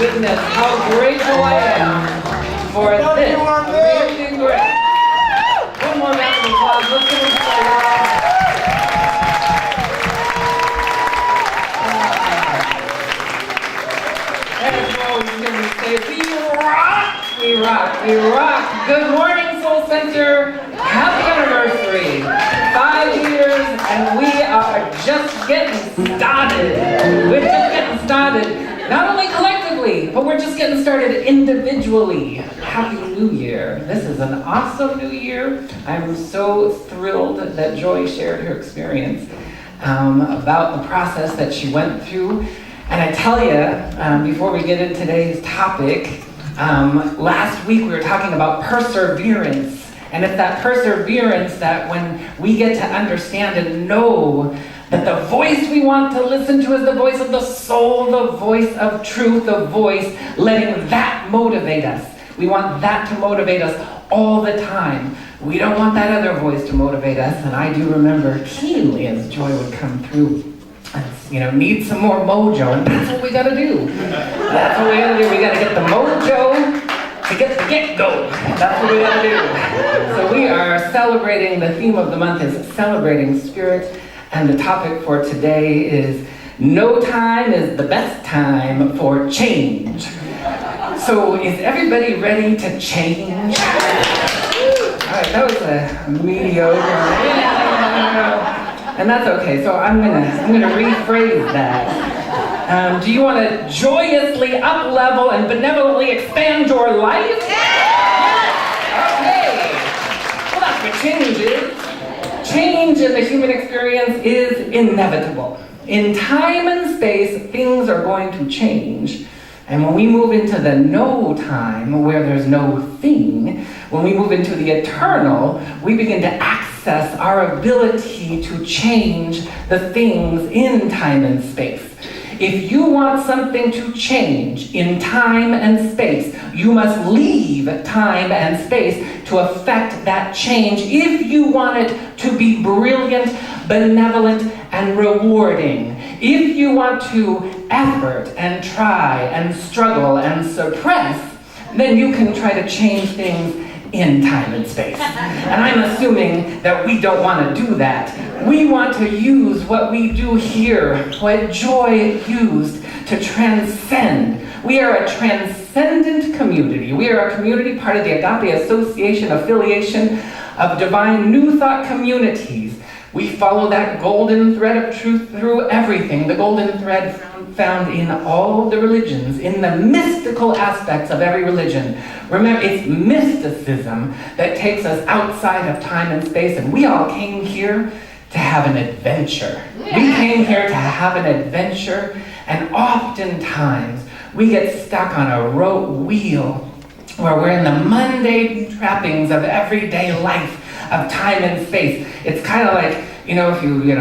goodness, how grateful I am for this. Amazing grace. One more round of applause. Let's give it a We rock! We rock! We rock! Good morning, Soul Center! Happy anniversary! 5 years, and we are just getting started. We're just getting started, not only collectively, but we're just getting started individually. Happy New Year! This is an awesome New Year. I'm so thrilled that Joy shared her experience about the process that she went through. And I tell you, before we get into today's topic, last week we were talking about perseverance. And it's that perseverance that when we get to understand and know that the voice we want to listen to is the voice of the soul, the voice of truth, the voice, letting that motivate us. We want that to motivate us all the time. We don't want that other voice to motivate us. And I do remember keenly as Joy would come through, need some more mojo, and that's what we gotta do. That's what we gotta do. We gotta get the mojo to get the get-go. That's what we gotta do. So we are celebrating, the theme of the month is celebrating spirit, and the topic for today is no time is the best time for change. So is everybody ready to change? All right, that was a mediocre. And that's okay, so I'm gonna rephrase that. Do you want to joyously up-level and benevolently expand your life? Yes! Okay. Well, that's what change is. Change in the human experience is inevitable. In time and space, things are going to change. And when we move into the no time, where there's no thing, when we move into the eternal, we begin to access our ability to change the things in time and space. If you want something to change in time and space, you must leave time and space to affect that change if you want it to be brilliant, benevolent, and rewarding. If you want to effort and try and struggle and suppress, then you can try to change things in time and space. And I'm assuming that we don't want to do that. We want to use what we do here, what Joy used, to transcend. We are a transcendent community. We are a community part of the Agape Association affiliation of divine New Thought communities. We follow that golden thread of truth through everything, the golden thread found in all of the religions, in the mystical aspects of every religion. Remember, it's mysticism that takes us outside of time and space, and we all came here to have an adventure. We came here to have an adventure, and oftentimes we get stuck on a rote wheel where we're in the mundane trappings of everyday life, of time and space. It's kind of like, if you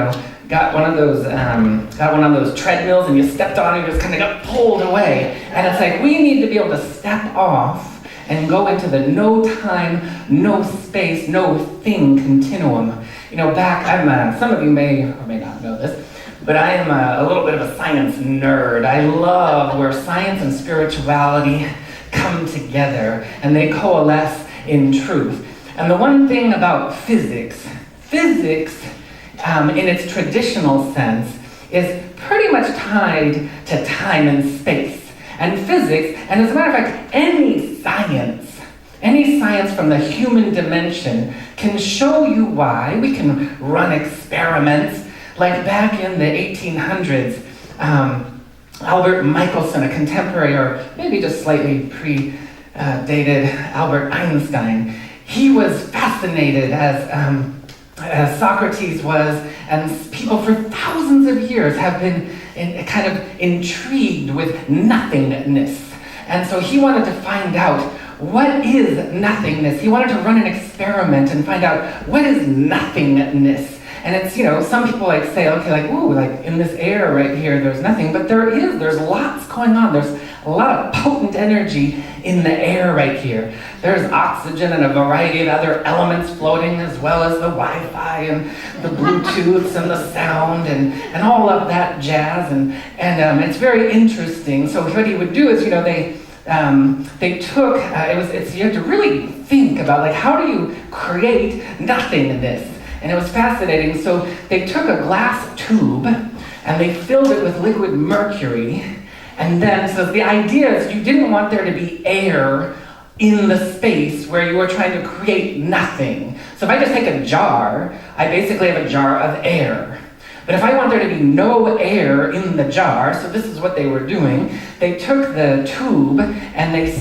got one of those treadmills and you stepped on it, you just kind of got pulled away. And it's like we need to be able to step off and go into the no time, no space, no thing continuum. Some of you may or may not know this, but I am a little bit of a science nerd. I love where science and spirituality come together and they coalesce in truth. And the one thing about physics in its traditional sense is pretty much tied to time and space. And physics, and as a matter of fact, any science from the human dimension can show you why. We can run experiments, like back in the 1800s, Albert Michelson, a contemporary, or maybe just slightly predated Albert Einstein, he was fascinated as Socrates was, and people for thousands of years have been kind of intrigued with nothingness. And so he wanted to find out, what is nothingness? He wanted to run an experiment and find out, what is nothingness? And it's, some people say, okay, ooh, in this air right here, there's nothing, but there's lots going on. There's a lot of potent energy in the air right here. There's oxygen and a variety of other elements floating, as well as the Wi-Fi and the Bluetooths and the sound and all of that jazz. And it's very interesting. So what he would do is, they took, you have to really think about, how do you create nothingness? And it was fascinating. So they took a glass tube and they filled it with liquid mercury. And then, so the idea is you didn't want there to be air in the space where you were trying to create nothing. So if I just take a jar, I basically have a jar of air. But if I want there to be no air in the jar, so this is what they were doing, they took the tube and they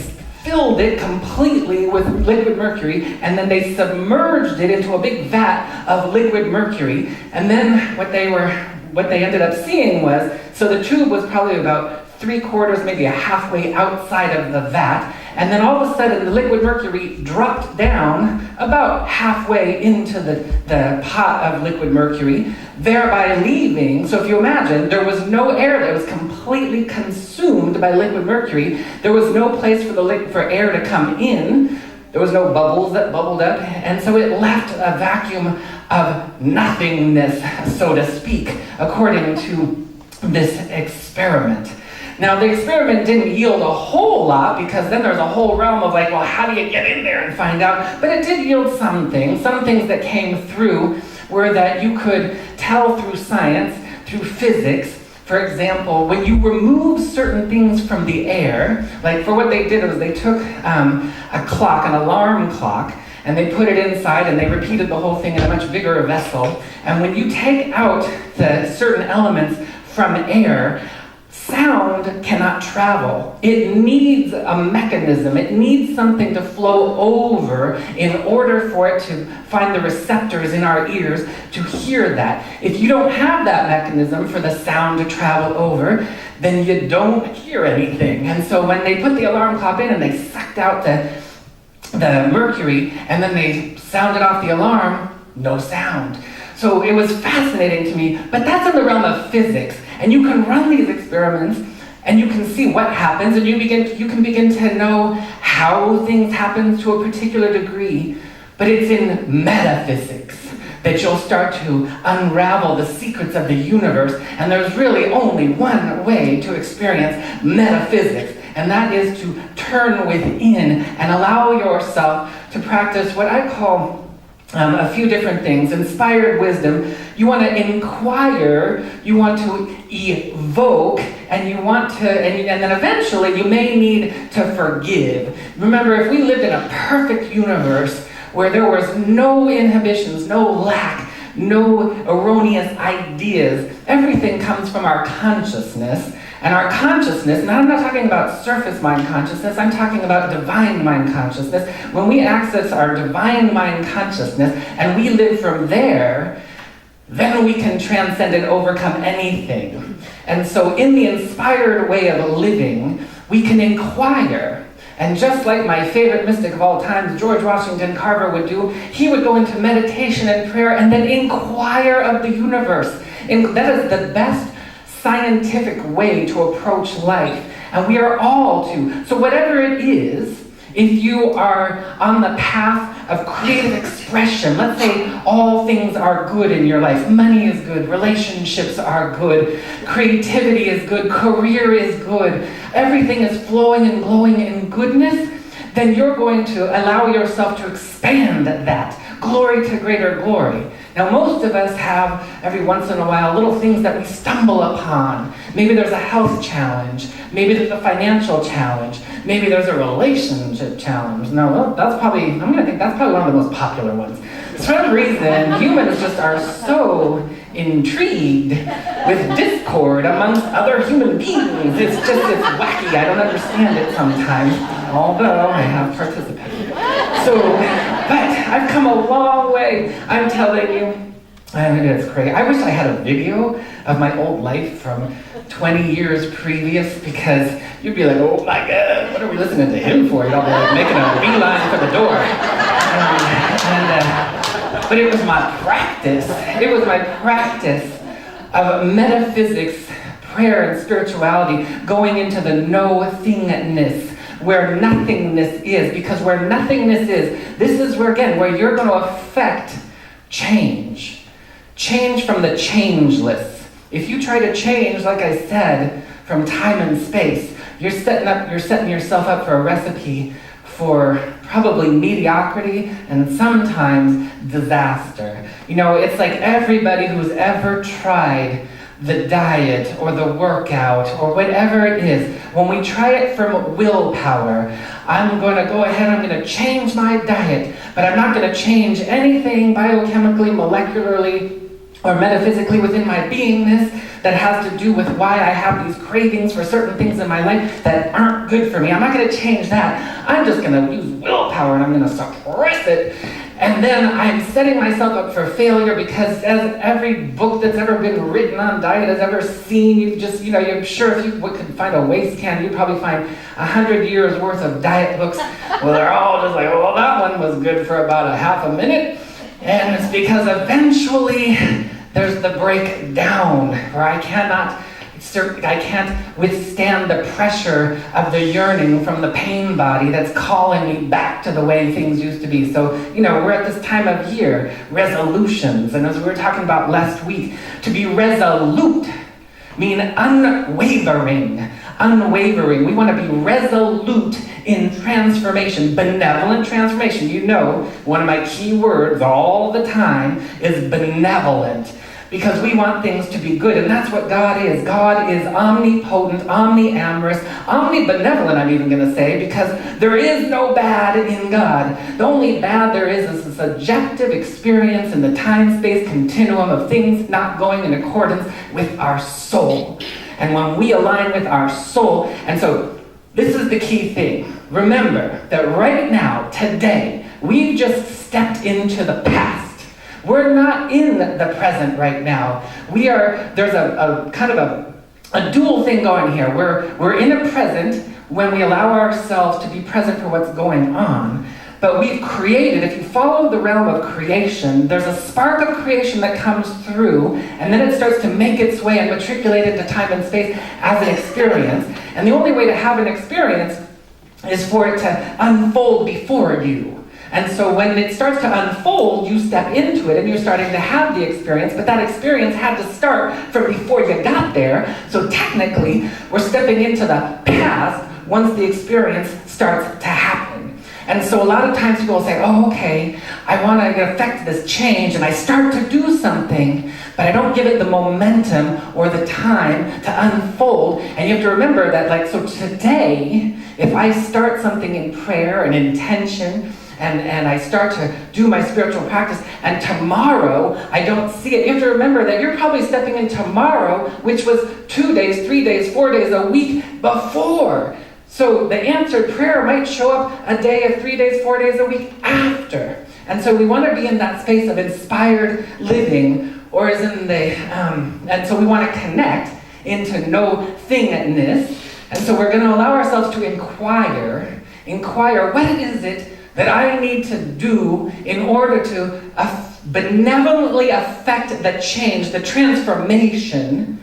filled it completely with liquid mercury, and then they submerged it into a big vat of liquid mercury. And then what they ended up seeing was, so the tube was probably about 3/4, maybe halfway outside of the vat, and then all of a sudden the liquid mercury dropped down about halfway into the pot of liquid mercury, thereby leaving, so if you imagine, there was no air that was completely consumed by liquid mercury. There was no place for air to come in. There was no bubbles that bubbled up, and so it left a vacuum of nothingness, so to speak, according to this experiment. Now, the experiment didn't yield a whole lot, because then there's a whole realm of well, how do you get in there and find out? But it did yield some things. Some things that came through were that you could tell through science, through physics. For example, when you remove certain things from the air, for what they did was they took a clock, an alarm clock, and they put it inside and they repeated the whole thing in a much bigger vessel. And when you take out the certain elements from air, sound cannot travel. It needs a mechanism. It needs something to flow over in order for it to find the receptors in our ears to hear that. If you don't have that mechanism for the sound to travel over, then you don't hear anything. And so when they put the alarm clock in and they sucked out the mercury and then they sounded off the alarm, no sound. So it was fascinating to me, but that's in the realm of physics. And you can run these experiments and you can see what happens, and you can begin to know how things happen to a particular degree. But it's in metaphysics that you'll start to unravel the secrets of the universe. And there's really only one way to experience metaphysics, and that is to turn within and allow yourself to practice what I call a few different things. Inspired wisdom. You want to inquire, you want to evoke, and you want to, and then eventually you may need to forgive. Remember, if we lived in a perfect universe where there was no inhibitions, no lack, no erroneous ideas, everything comes from our consciousness. And our consciousness, and I'm not talking about surface mind consciousness, I'm talking about divine mind consciousness. When we access our divine mind consciousness and we live from there, then we can transcend and overcome anything. And so in the inspired way of living, we can inquire. And just like my favorite mystic of all times, George Washington Carver, would do, he would go into meditation and prayer and then inquire of the universe. That is the best scientific way to approach life, and we are all to. So whatever it is, if you are on the path of creative expression, let's say all things are good in your life, money is good, relationships are good, creativity is good, career is good, everything is flowing and glowing in goodness, then you're going to allow yourself to expand that. Glory to greater glory. Now, most of us have, every once in a while, little things that we stumble upon. Maybe there's a health challenge. Maybe there's a financial challenge. Maybe there's a relationship challenge. No, well, that's probably one of the most popular ones. For some reason, humans just are so intrigued with discord amongst other human beings. It's wacky. I don't understand it sometimes, although I have participated. But I've come a long way. I'm telling you, it's crazy. I wish I had a video of my old life from 20 years previous, because you'd be like, oh my God, what are we listening to him for? You'd all be making a beeline for the door. But it was my practice. It was my practice of metaphysics, prayer, and spirituality, going into the no-thingness, where nothingness is. Because where nothingness is, this is where, again, where you're going to affect change. Change from the changeless. If you try to change, like I said, from time and space, you're setting yourself up for a recipe for probably mediocrity and sometimes disaster. You know, it's like everybody who's ever tried the diet or the workout or whatever it is, when we try it from willpower, I'm going to go ahead, I'm going to change my diet, but I'm not going to change anything biochemically, molecularly, or metaphysically within my beingness that has to do with why I have these cravings for certain things in my life that aren't good for me. I'm not going to change that. I'm just going to use willpower and I'm going to suppress it. And then I'm setting myself up for failure because as every book that's ever been written on diet has ever seen, you're sure if you could find a waste can, you'd probably find 100 years worth of diet books. Well, they're all just like, well, that one was good for about a half a minute. And it's because eventually there's the breakdown where I can't withstand the pressure of the yearning from the pain body that's calling me back to the way things used to be. So, we're at this time of year, resolutions. And as we were talking about last week, to be resolute mean unwavering. Unwavering. We want to be resolute in transformation, benevolent transformation. One of my key words all the time is benevolent, because we want things to be good, and that's what God is. God is omnipotent, omniamorous, omnibenevolent, I'm even going to say, because there is no bad in God. The only bad there is a subjective experience in the time-space continuum of things not going in accordance with our soul. And when we align with our soul, and so this is the key thing. Remember that right now, today, we've just stepped into the past. We're not in the present right now. There's a kind of a dual thing going here. We're in a present when we allow ourselves to be present for what's going on. But we've created, if you follow the realm of creation, there's a spark of creation that comes through, and then it starts to make its way and matriculate into time and space as an experience. And the only way to have an experience is for it to unfold before you. And so when it starts to unfold, you step into it and you're starting to have the experience, but that experience had to start from before you got there. So technically, we're stepping into the past once the experience starts to happen. And so a lot of times people will say, oh, okay, I want to affect this change, and I start to do something, but I don't give it the momentum or the time to unfold. And you have to remember that, so today, if I start something in prayer and intention, and I start to do my spiritual practice, and tomorrow I don't see it. You have to remember that you're probably stepping in tomorrow, which was 2 days, 3 days, 4 days, a week before. So the answered prayer might show up a day of 3 days, 4 days, a week after. And so we want to be in that space of inspired living, or as in and so we want to connect into no-thingness. And so we're going to allow ourselves to inquire, what is it that I need to do in order to benevolently affect the change, the transformation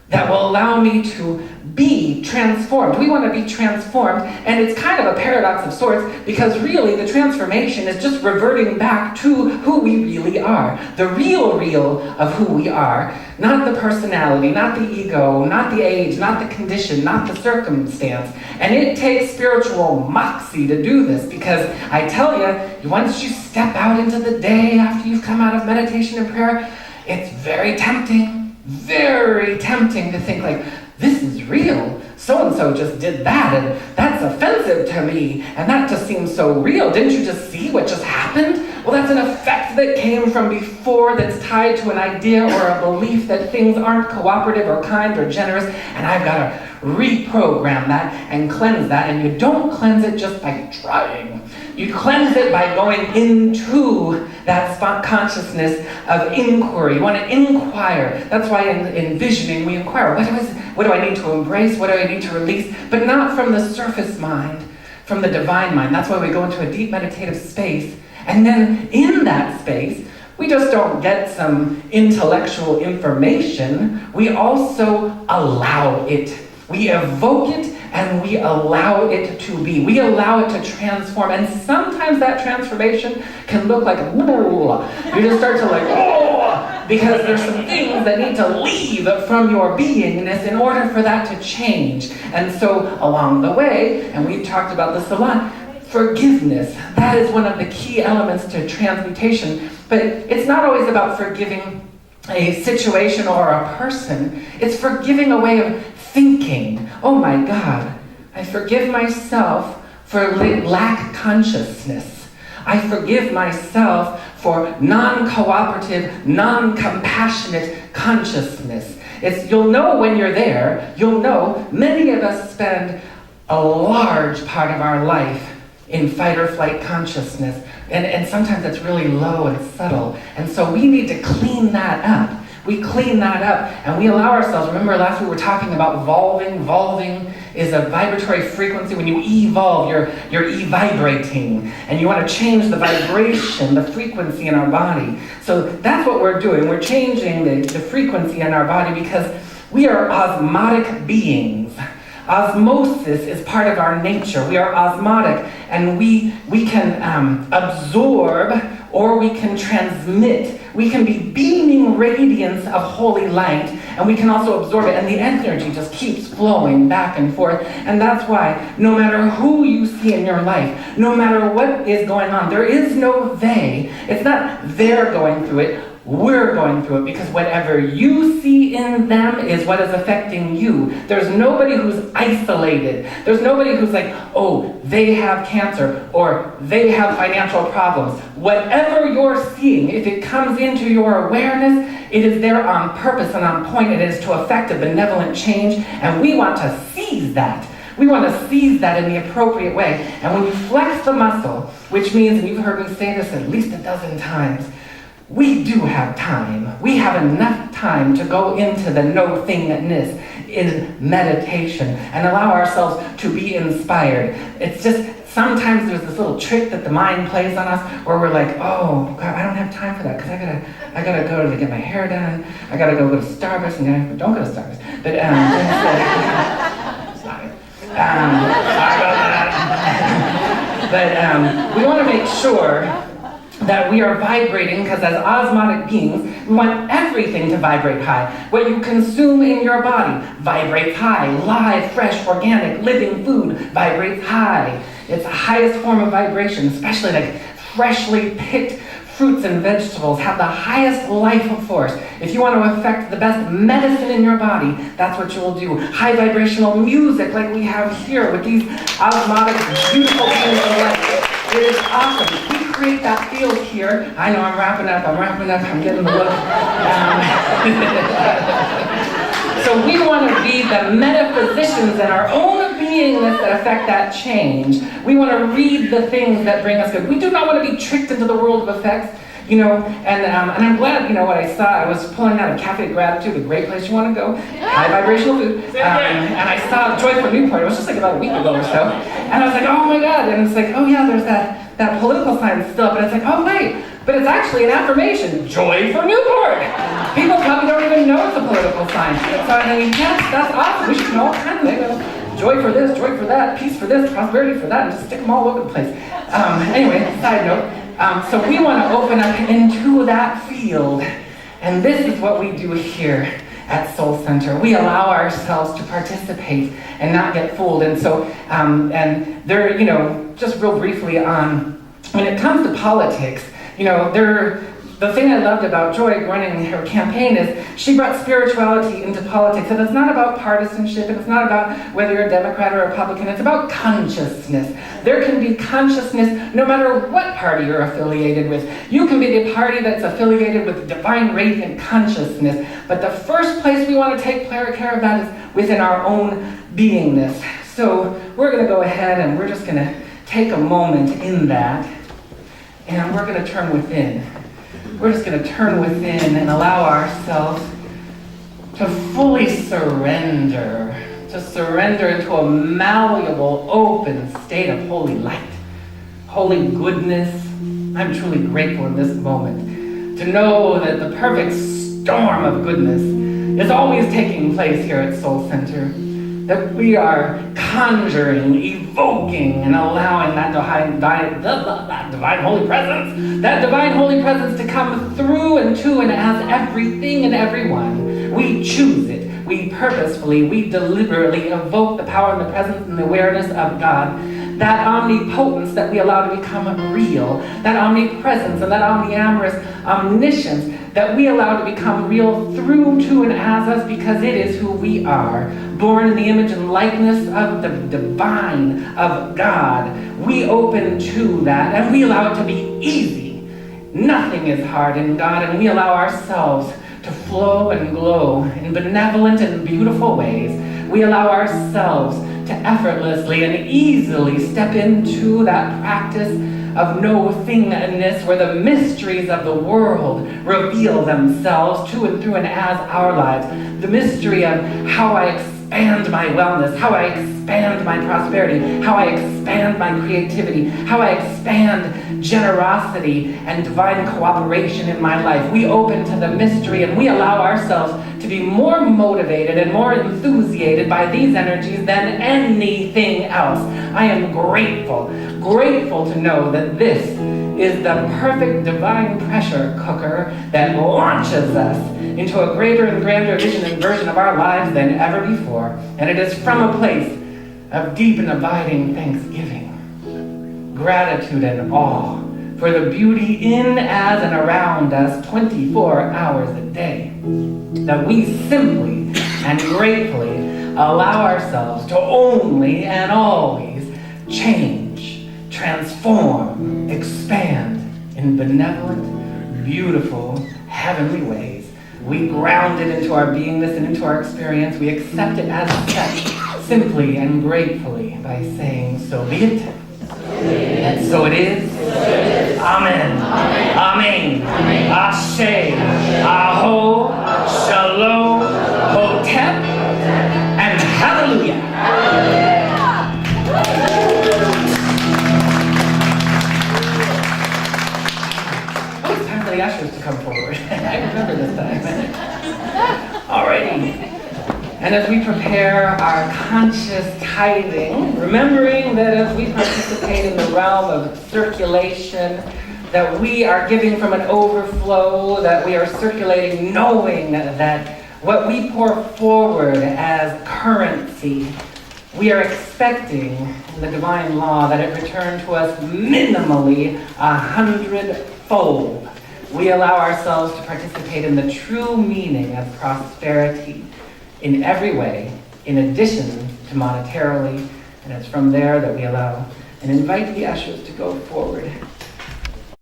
that will allow me to be transformed. We want to be transformed, and it's kind of a paradox of sorts, because really the transformation is just reverting back to who we really are. The real of who we are, not the personality, not the ego, not the age, not the condition, not the circumstance. And it takes spiritual moxie to do this, because I tell you, once you step out into the day after you've come out of meditation and prayer, it's very tempting to think this is real. So-and-so just did that, and that's offensive to me, and that just seems so real. Didn't you just see what just happened? Well, that's an effect that came from before that's tied to an idea or a belief that things aren't cooperative or kind or generous, and I've got to reprogram that and cleanse that. And you don't cleanse it just by trying. You cleanse it by going into that consciousness of inquiry. You want to inquire. That's why in visioning we inquire. What do I need to embrace? What do I need to release? But not from the surface mind, from the divine mind. That's why we go into a deep meditative space. And then in that space, We just don't get some intellectual information. We also allow it. We evoke it and we allow it to be. We allow it to transform. And sometimes that transformation can look like, you just start to like, because there's some things that need to leave from your beingness in order for that to change. And so along the way, and we've talked about this a lot, forgiveness, that is one of the key elements to transmutation. But it's not always about forgiving a situation or a person. It's forgiving a way of thinking. Oh my God, I forgive myself for lack consciousness. I forgive myself for non-cooperative, non-compassionate consciousness. You'll know when you're there. You'll know many of us spend a large part of our life in fight or flight consciousness. And sometimes it's really low and subtle. And so we need to clean that up. We clean that up and we allow ourselves. Remember last week we were talking about volving. Volving is a vibratory frequency. When you evolve, you're e-vibrating. And you want to change the vibration, the frequency in our body. So that's what we're doing. We're changing the frequency in our body because we are osmotic beings. Osmosis is part of our nature. We are osmotic, and we can absorb or we can transmit. We can be beaming radiance of holy light, and we can also absorb it, and the energy just keeps flowing back and forth. And that's why no matter who you see in your life, no matter what is going on, there is no they. It's not they're going through it. We're going through it, because whatever you see in them is what is affecting you. There's nobody who's isolated. There's nobody who's like, oh, they have cancer or they have financial problems. Whatever you're seeing, if it comes into your awareness, it is there on purpose and on point. It is to affect a benevolent change, and we want to seize that. We want to seize that in the appropriate way. And when you flex the muscle, which means, and you've heard me say this at least a dozen times, we do have time. We have enough time to go into the no-thingness in meditation and allow ourselves to be inspired. It's just, sometimes there's this little trick that the mind plays on us where we're like, oh, God, I don't have time for that because I gotta go to get my hair done. I gotta go to Starbucks, and don't go to Starbucks. But, sorry. Sorry about that. But we want to make sure that we are vibrating, because as osmotic beings, we want everything to vibrate high. What you consume in your body vibrates high. Live, fresh, organic, living food vibrates high. It's the highest form of vibration, especially like freshly picked fruits and vegetables have the highest life force. If you want to affect the best medicine in your body, that's what you'll do. High vibrational music like we have here with these osmotic, beautiful beings of light. It is awesome. We create that field here. I know I'm wrapping up, I'm getting the look. So we want to be the metaphysicians in our own beingness that affect that change. We want to read the things that bring us good. We do not want to be tricked into the world of effects. And I'm glad, what I saw. I was pulling out of Cafe Gratitude, a great place you want to go, high vibrational food, and I saw Joy from Newport. It was just like about a week ago or so, and I was like, oh my God, and it's like, oh yeah, there's that political sign still, but it's like, oh wait, but it's actually an affirmation, Joy from Newport. People probably don't even know it's a political sign. So I mean, yes, that's awesome. We should know all kinds of things. Joy for this, joy for that, peace for this, prosperity for that, and just stick them all over the place. Anyway, side note. So we want to open up into that field, and this is what we do here at Soul Center. We allow ourselves to participate and not get fooled. And so, and there, just real briefly on, when it comes to politics, the thing I loved about Joy running her campaign is she brought spirituality into politics. And it's not about partisanship, and it's not about whether you're a Democrat or a Republican. It's about consciousness. There can be consciousness no matter what party you're affiliated with. You can be the party that's affiliated with divine radiant consciousness. But the first place we want to take care of that is within our own beingness. So we're going to go ahead and we're just going to take a moment in that, and we're going to turn within. We're just going to turn within and allow ourselves to fully surrender, into a malleable, open state of holy light, holy goodness. I'm truly grateful in this moment to know that the perfect storm of goodness is always taking place here at Soul Center. That we are conjuring, evoking, and allowing that divine Holy Presence to come through and to and as everything and everyone. We choose it. We purposefully, we deliberately evoke the power and the presence and the awareness of God. That omnipotence that we allow to become real. That omnipresence and that omniscience that we allow to become real through, to, and as us, because it is who we are. Born in the image and likeness of the divine, of God. We open to that and we allow it to be easy. Nothing is hard in God, and we allow ourselves to flow and glow in benevolent and beautiful ways. We allow ourselves to effortlessly and easily step into that practice of no-thingness, where the mysteries of the world reveal themselves to and through and as our lives. The mystery of how I expand my wellness, how I expand my prosperity, how I expand my creativity, how I expand generosity and divine cooperation in my life. We open to the mystery and we allow ourselves to be more motivated and more enthusiastic by these energies than anything else. I am grateful to know that this is the perfect divine pressure cooker that launches us into a greater and grander vision and version of our lives than ever before. And it is from a place of deep and abiding thanksgiving, gratitude and awe for the beauty in, as, and around us 24 hours a day, that we simply and gratefully allow ourselves to only and always change, transform, expand in benevolent, beautiful, heavenly ways. We ground it into our beingness and into our experience. We accept it as such, simply and gratefully, by saying, so be it. And so it is. Amen. Amen. Ashe. Aho. Shalom. Hotep. And hallelujah. Oh, it's time for the ushers to come forward. I remember this time. Alrighty. And as we prepare our conscious tithing, remembering that as we participate in the realm of circulation, that we are giving from an overflow, that we are circulating knowing that what we pour forward as currency, we are expecting in the divine law that it return to us minimally 100-fold. We allow ourselves to participate in the true meaning of prosperity in every way, in addition to monetarily, and it's from there that we allow and invite the ushers to go forward.